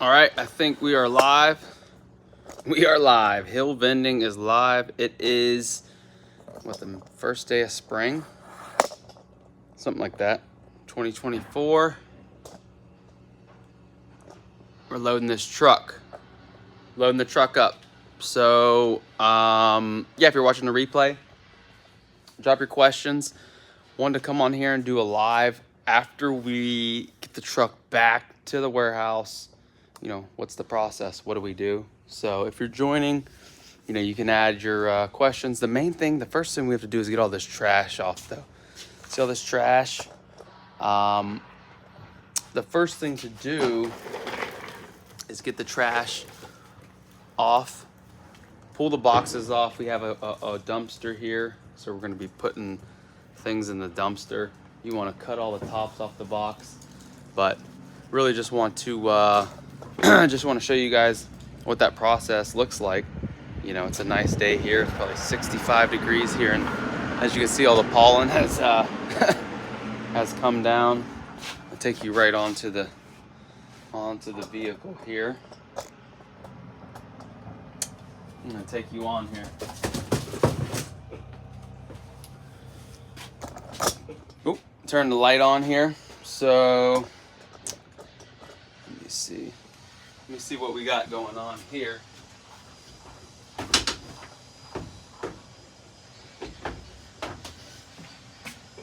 All right, I think we are live. We are live. Hill Vending is live. It is, what, the first day of spring? Something like that. 2024. We're loading this truck. Loading the truck up. So, yeah, if you're watching the replay, drop your questions. Wanted to come on here and do a live after we get the truck back to the warehouse. You know, what's the process? What do we do? So if you're joining, you know, you can add your questions. The main thing, the first thing we have to do is get all this trash off though. See all this trash? The first thing to do is get the trash off, pull the boxes off. We have a dumpster here. So we're gonna be putting things in the dumpster. You wanna cut all the tops off the box, but really just want to just want to show you guys what that process looks like. You know, it's a nice day here. It's probably 65 degrees here, and as you can see, all the pollen has has come down. I'll take you right onto the vehicle here. I'm gonna take you on here. Oop, turn the light on here. So let me see. Let me see what we got going on here.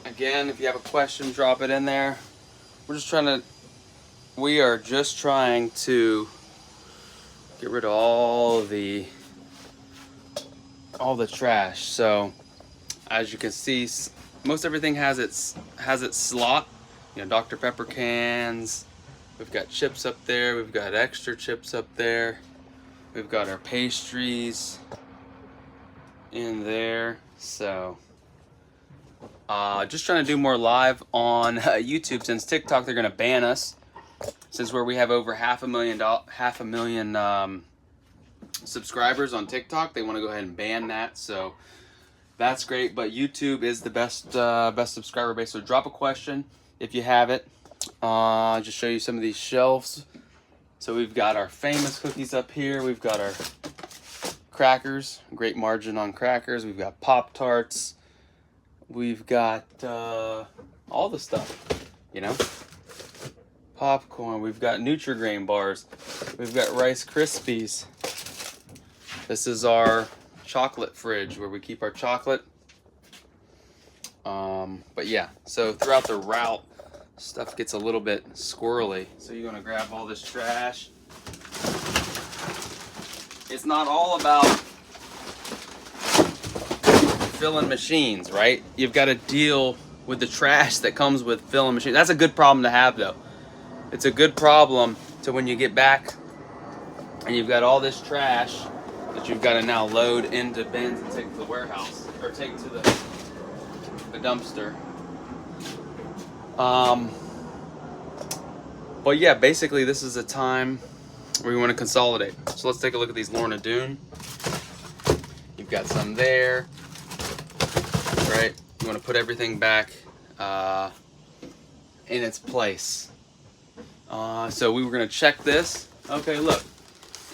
Again, if you have a question, drop it in there. We are just trying to get rid of all the trash. So as you can see, most everything has its slot. You know, Dr. Pepper cans. We've got chips up there. We've got extra chips up there. We've got our pastries in there. So, just trying to do more live on YouTube. Since TikTok, they're gonna ban us. Since we have over half a million subscribers on TikTok, they want to go ahead and ban that. So that's great. But YouTube is the best subscriber base. So drop a question if you have it. Just show you some of these shelves. So we've got our famous cookies up here. We've got our crackers, great margin on crackers. We've got Pop-Tarts. We've got all the stuff, you know, popcorn. We've got Nutri-Grain bars. We've got Rice Krispies. This is our chocolate fridge where we keep our chocolate. But yeah, so throughout the route, stuff gets a little bit squirrely. So you're gonna grab all this trash. It's not all about filling machines, right? You've got to deal with the trash that comes with filling machines. That's a good problem to have though. It's a good problem to when you get back and you've got all this trash that you've got to now load into bins and take to the warehouse or take to the dumpster. But yeah, basically this is a time where we want to consolidate. So let's take a look at these Lorna Doone. You've got some there, right? You want to put everything back in its place. So we were going to check this. Okay, look,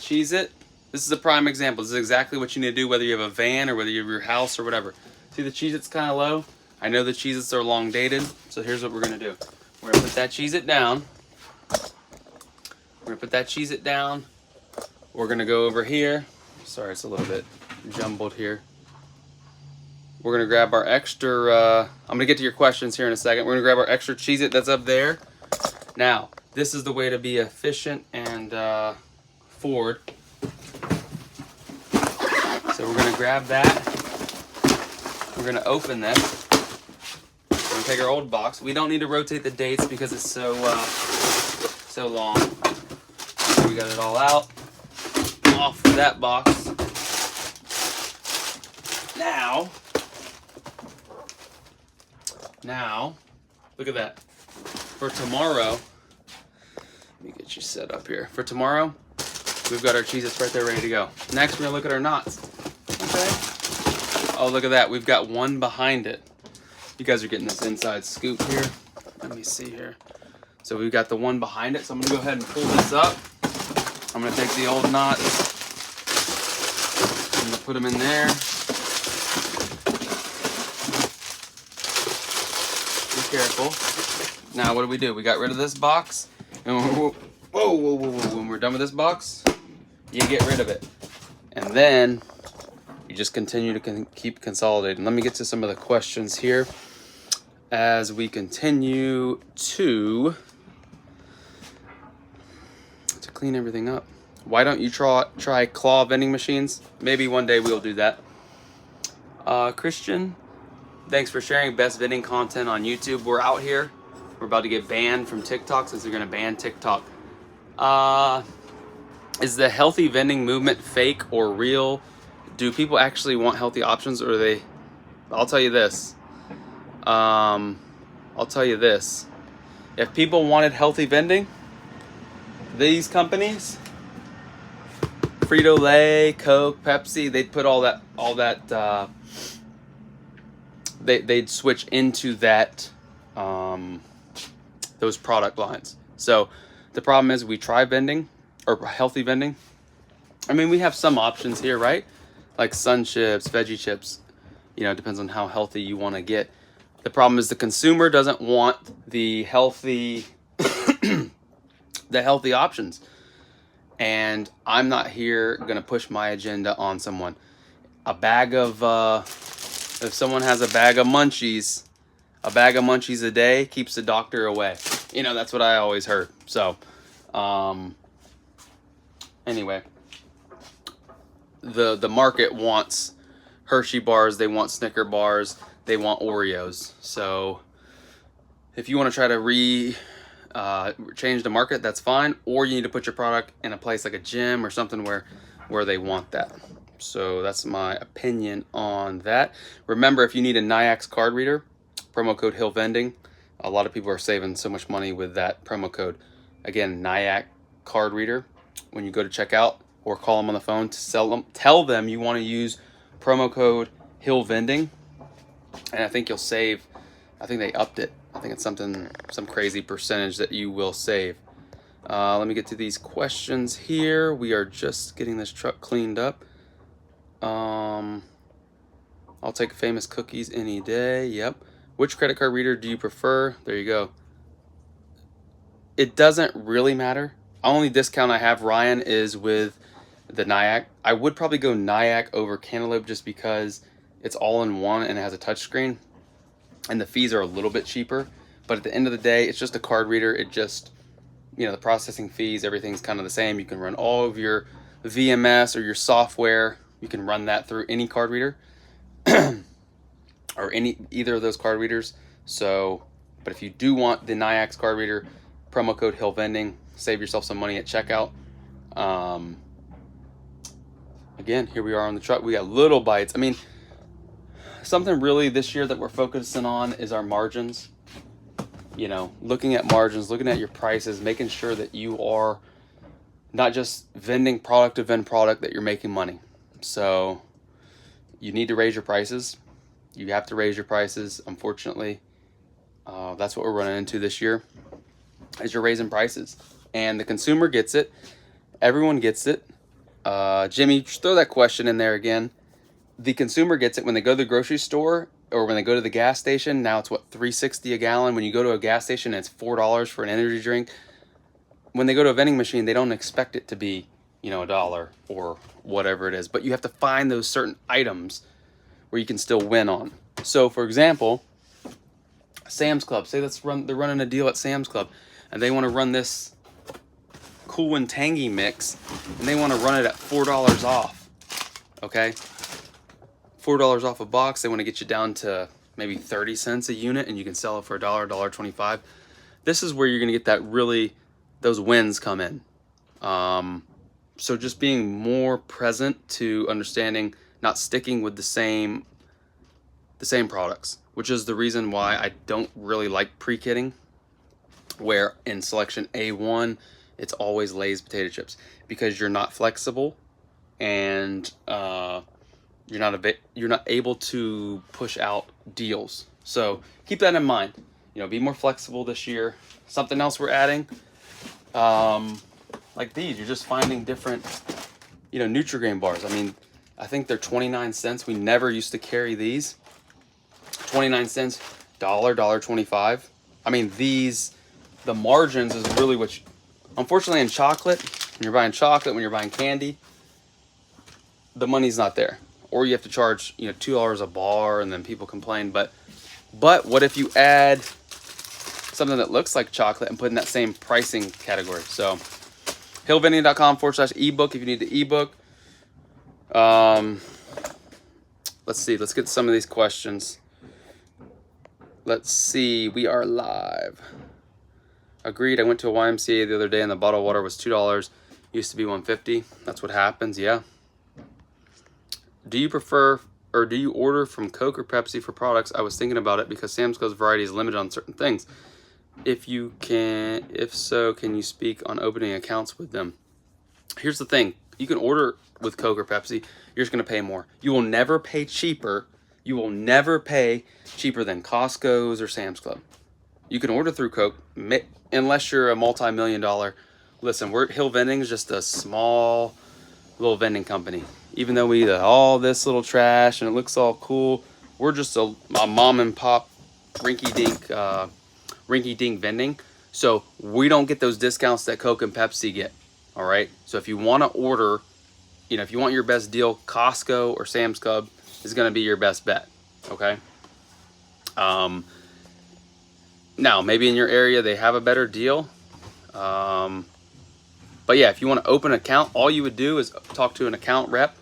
Cheez-It. This is a prime example. This is exactly what you need to do, whether you have a van or whether you have your house or whatever. See, the Cheez-It's kind of low. I know the Cheez-Its are long dated, so here's what we're going to do. We're going to put that Cheez-It down. We're going to put that Cheez-It down. We're going to go over here. Sorry, it's a little bit jumbled here. We're going to grab our extra, I'm going to get to your questions here in a second. We're going to grab our extra Cheez-It that's up there. Now, this is the way to be efficient and forward. So we're going to grab that. We're going to open this. We're going to take our old box. We don't need to rotate the dates because it's so long. So we got it all out. Off of that box. Now, look at that. For tomorrow, let me get you set up here. For tomorrow, we've got our Cheez-Its right there ready to go. Next, we're gonna look at our knots. Okay. Oh, look at that. We've got one behind it. You guys are getting this inside scoop here. Let me see here. So we've got the one behind it. So I'm gonna go ahead and pull this up. I'm gonna take the old knots. I'm gonna put them in there. Be careful. Now what do? We got rid of this box. And whoa. When we're done with this box, you get rid of it. And then you just continue to keep consolidating. Let me get to some of the questions here as we continue to clean everything up. Why don't you try claw vending machines? Maybe one day we'll do that. Christian, thanks for sharing best vending content on YouTube. We're out here. We're about to get banned from TikTok since they're gonna ban TikTok. Is the healthy vending movement fake or real? Do people actually want healthy options, or are they? I'll tell you this. If people wanted healthy vending, these companies, Frito-Lay, Coke, Pepsi, they'd put all that they'd switch into that those product lines. So the problem is we try vending or healthy vending. I mean, we have some options here, right? Like Sun Chips, Veggie Chips. You know, it depends on how healthy you want to get. The problem is the consumer doesn't want the healthy the healthy options. And I'm not here going to push my agenda on someone. A bag of, if someone has a bag of munchies a day keeps the doctor away. You know, that's what I always heard. So, anyway, the market wants Hershey bars, they want Snicker bars, they want Oreos. So, if you want to try to change the market, that's fine, or you need to put your product in a place like a gym or something where they want that. So that's my opinion on that. Remember, if you need a NIAX card reader, promo code HillVending. A lot of people are saving so much money with that promo code. Again, NIAX card reader. When you go to checkout or call them on the phone to sell them, tell them you want to use promo code HillVending, and I think you'll save. I think they upped it. I think it's some crazy percentage that you will save. Let me get to these questions here. We are just getting this truck cleaned up. I'll take famous cookies any day. Yep. Which credit card reader do you prefer? There you go. It doesn't really matter. Only discount I have, Ryan, is with the NIAX. I would probably go NIAX over Cantaloupe just because it's all in one and it has a touchscreen. And the fees are a little bit cheaper, but at the end of the day, it's just a card reader. It just, you know, the processing fees, everything's kind of the same. You can run all of your VMS or your software. You can run that through any card reader or either of those card readers. So, but if you do want the NIAX card reader, promo code HillVending, save yourself some money at checkout. Again, here we are on the truck. We got little bites. I mean, something really this year that we're focusing on is our margins. You know, looking at margins, looking at your prices, making sure that you are not just vending product to vend product, that you're making money. So you need to raise your prices. You have to raise your prices, unfortunately. That's what we're running into this year, is you're raising prices. And the consumer gets it. Everyone gets it. Jimmy, just throw that question in there again. The consumer gets it when they go to the grocery store or when they go to the gas station. Now it's what, $3.60 a gallon. When you go to a gas station, it's $4 for an energy drink. When they go to a vending machine, they don't expect it to be, you know, $1 or whatever it is. But you have to find those certain items where you can still win on. So, for example, Sam's Club. Say they're running a deal at Sam's Club, and they want to run this Cool and Tangy mix, and they want to run it at $4 off. Okay, $4 off a box. They want to get you down to maybe 30 cents a unit, and you can sell it for $1, $1.25. This is where you're gonna get those wins come in. So just being more present to understanding, not sticking with the same products, which is the reason why I don't really like pre-kitting, where in selection A1 it's always Lay's potato chips, because you're not flexible and you're not able to push out deals. So keep that in mind. You know, be more flexible this year. Something else we're adding, like these. You're just finding different, you know, Nutri-Grain bars. I mean, I think they're 29 cents. We never used to carry these. 29 cents, $1.25. I mean, these, the margins is really what you, unfortunately in chocolate, when you're buying chocolate, when you're buying candy, the money's not there. Or you have to charge, you know, $2 a bar, and then people complain. But what if you add something that looks like chocolate and put in that same pricing category? So hillvending.com/ebook if you need the ebook. Let's see. Let's get some of these questions. Let's see. We are live. Agreed. I went to a YMCA the other day and the bottled water was $2. Used to be $1.50. That's what happens. Yeah. Do you prefer, or do you order from Coke or Pepsi for products? I was thinking about it because Sam's Club's variety is limited on certain things. If so, can you speak on opening accounts with them? Here's the thing. You can order with Coke or Pepsi. You're just going to pay more. You will never pay cheaper. You will never pay cheaper than Costco's or Sam's Club. You can order through Coke unless you're a multi-million-dollar. Listen, Hill Vending is just a small little vending company. Even though we eat all this little trash and it looks all cool, we're just a mom and pop rinky-dink vending. So we don't get those discounts that Coke and Pepsi get. All right. So if you want to order, you know, if you want your best deal, Costco or Sam's Club is going to be your best bet. Okay. Now maybe in your area they have a better deal. But yeah, if you want to open an account, all you would do is talk to an account rep,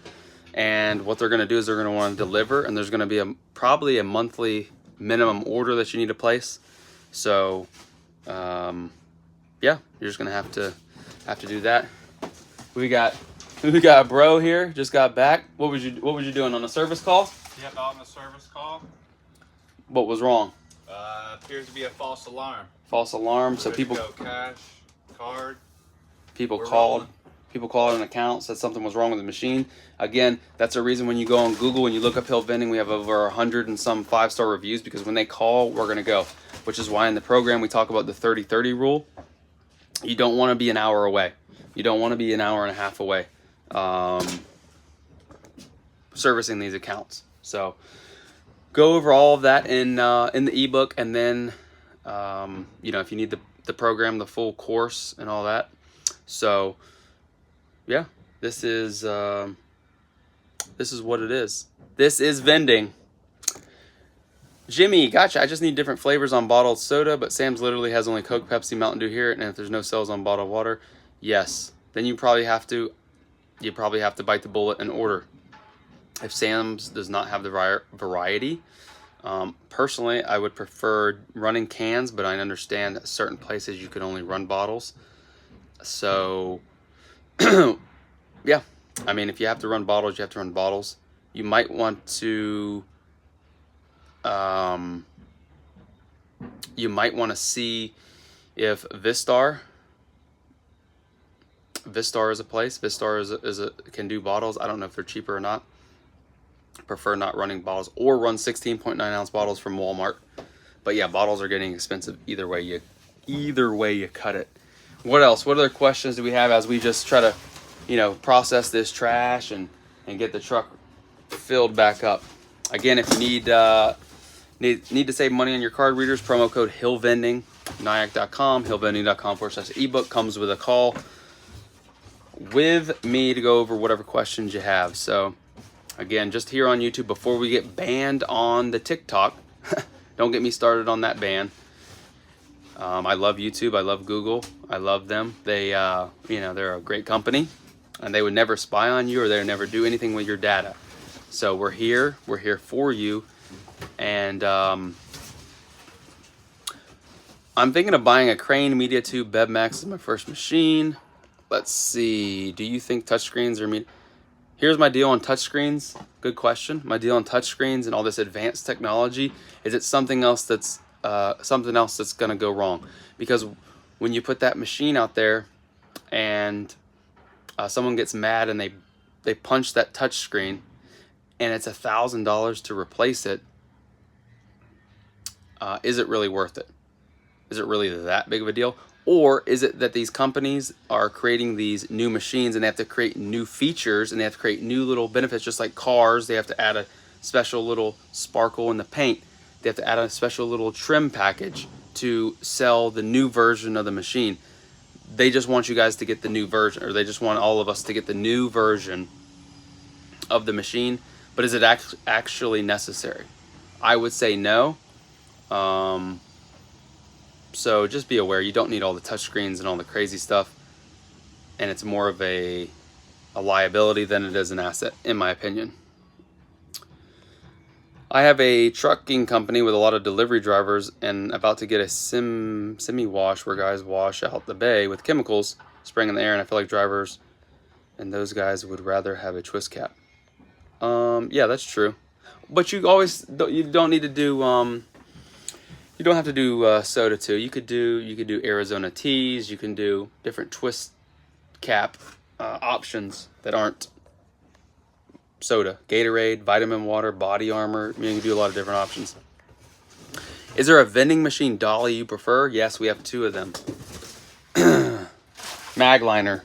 and what they're going to do is they're going to want to deliver, and there's going to be probably a monthly minimum order that you need to place. So, yeah, you're just going to have to do that. We got bro here, just got back. What was you doing on a service call? Yep, on the service call. What was wrong? Appears to be a false alarm. False alarm. So people go cash, card. People called an account, said something was wrong with the machine. Again, that's a reason when you go on Google and you look up Hill Vending, we have over 100 and some 5-star reviews, because when they call, we're going to go. Which is why in the program we talk about the 30-30 rule. You don't want to be an hour away. You don't want to be an hour and a half away servicing these accounts. So go over all of that in the ebook, and then you know, if you need the program, the full course and all that. So yeah, this is what it is. This is vending. Jimmy, gotcha. I just need different flavors on bottled soda, but Sam's literally has only Coke, Pepsi, Mountain Dew here, and if there's no sales on bottled water, yes, then you probably have to bite the bullet and order. If Sam's does not have the variety, personally, I would prefer running cans, but I understand at certain places you could only run bottles. So, yeah, I mean, if you have to run bottles, you have to run bottles. You might want to, see if Vistar is a place. Vistar can do bottles. I don't know if they're cheaper or not. Prefer not running bottles, or run 16.9 ounce bottles from Walmart. But yeah, bottles are getting expensive either way you cut it. What else? What other questions do we have as we just try to, you know, process this trash and get the truck filled back up? Again, if you need to save money on your card readers, promo code HillVending, nyack.com, hillvending.com/ebook comes with a call with me to go over whatever questions you have. So again, just here on YouTube, before we get banned on the TikTok, don't get me started on that ban. I love YouTube. I love Google. I love them. They, you know, they're a great company, and they would never spy on you, or they would never do anything with your data. So we're here. We're here for you. And I'm thinking of buying a Crane Media 2 BevMax as my first machine. Let's see. Do you think touchscreens are Here's my deal on touchscreens. Good question. My deal on touchscreens and all this advanced technology is it's something else that's going to go wrong. Because when you put that machine out there and someone gets mad and they punch that touchscreen and it's $1,000 to replace it, is it really worth it? Is it really that big of a deal? Or is it that these companies are creating these new machines and they have to create new features and they have to create new little benefits, just like cars? They have to add a special little sparkle in the paint. They have to add a special little trim package to sell the new version of the machine. They just want you guys to get the new version, or they just want all of us to get the new version of the machine. But is it actually necessary? I would say no. So just be aware, you don't need all the touchscreens and all the crazy stuff. And it's more of a liability than it is an asset, in my opinion. I have a trucking company with a lot of delivery drivers and about to get a semi-wash where guys wash out the bay with chemicals spraying in the air, and I feel like drivers and those guys would rather have a twist cap. Yeah, that's true. But you don't need to do you don't have to do soda too. You could do Arizona teas. You can do different twist cap options that aren't soda. Gatorade, vitamin water, body armor. I mean, you can do a lot of different options. Is there a vending machine dolly you prefer? Yes, we have 2 of them. Magliner.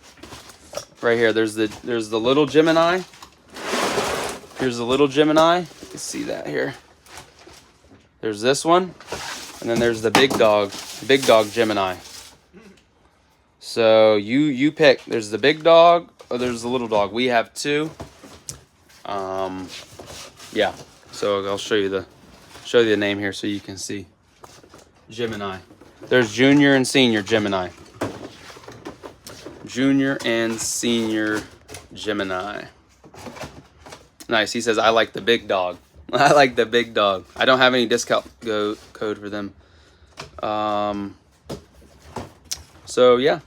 Right here. There's the little Gemini. Here's the little Gemini. You can see that here. There's this one. And then there's the big dog Gemini. So you pick. There's the big dog or there's the little dog. We have 2. Yeah. So I'll show you the name here so you can see. Gemini. There's junior and senior Gemini. Junior and senior Gemini. Nice. He says I like the big dog. I like the big dog. I don't have any discount code for them. So yeah.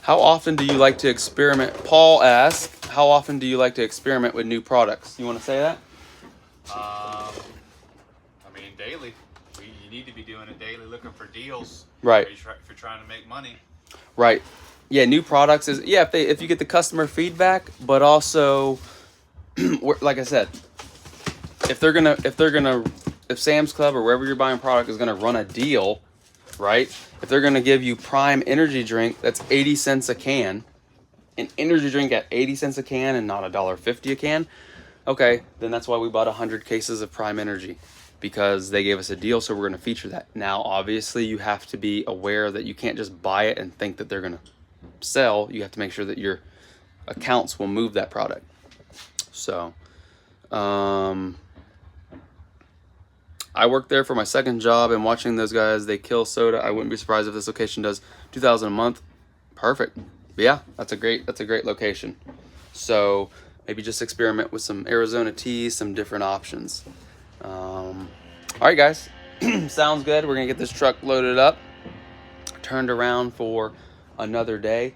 How often do you like to experiment? Paul asks, how often do you like to experiment with new products? You want to say that? I mean, daily. You need to be doing it daily, looking for deals. Right. If you're trying to make money. Right. Yeah, new products is if you get the customer feedback, but also like I said, if Sam's Club or wherever you're buying product is gonna run a deal, right? If they're gonna give you Prime energy drink that's 80 cents a can, an energy drink at 80 cents a can and not $1.50 a can, okay, then that's why we bought 100 cases of Prime Energy, because they gave us a deal, so we're gonna feature that. Now, obviously, you have to be aware that you can't just buy it and think that they're gonna sell. You have to make sure that your accounts will move that product. So, I worked there for my second job, and watching those guys, they kill soda. I wouldn't be surprised if this location does 2,000 a month. Perfect. But yeah, that's a great location. So maybe just experiment with some Arizona teas, some different options. All right, guys. Sounds good. We're gonna get this truck loaded up, turned around for another day.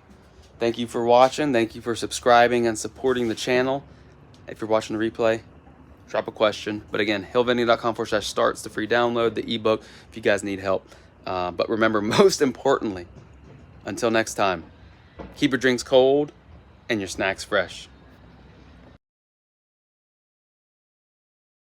Thank you for watching. Thank you for subscribing and supporting the channel. If you're watching the replay, drop a question. But again, hillvending.com/starts, the free download, the ebook if you guys need help. But remember, most importantly, until next time, keep your drinks cold and your snacks fresh.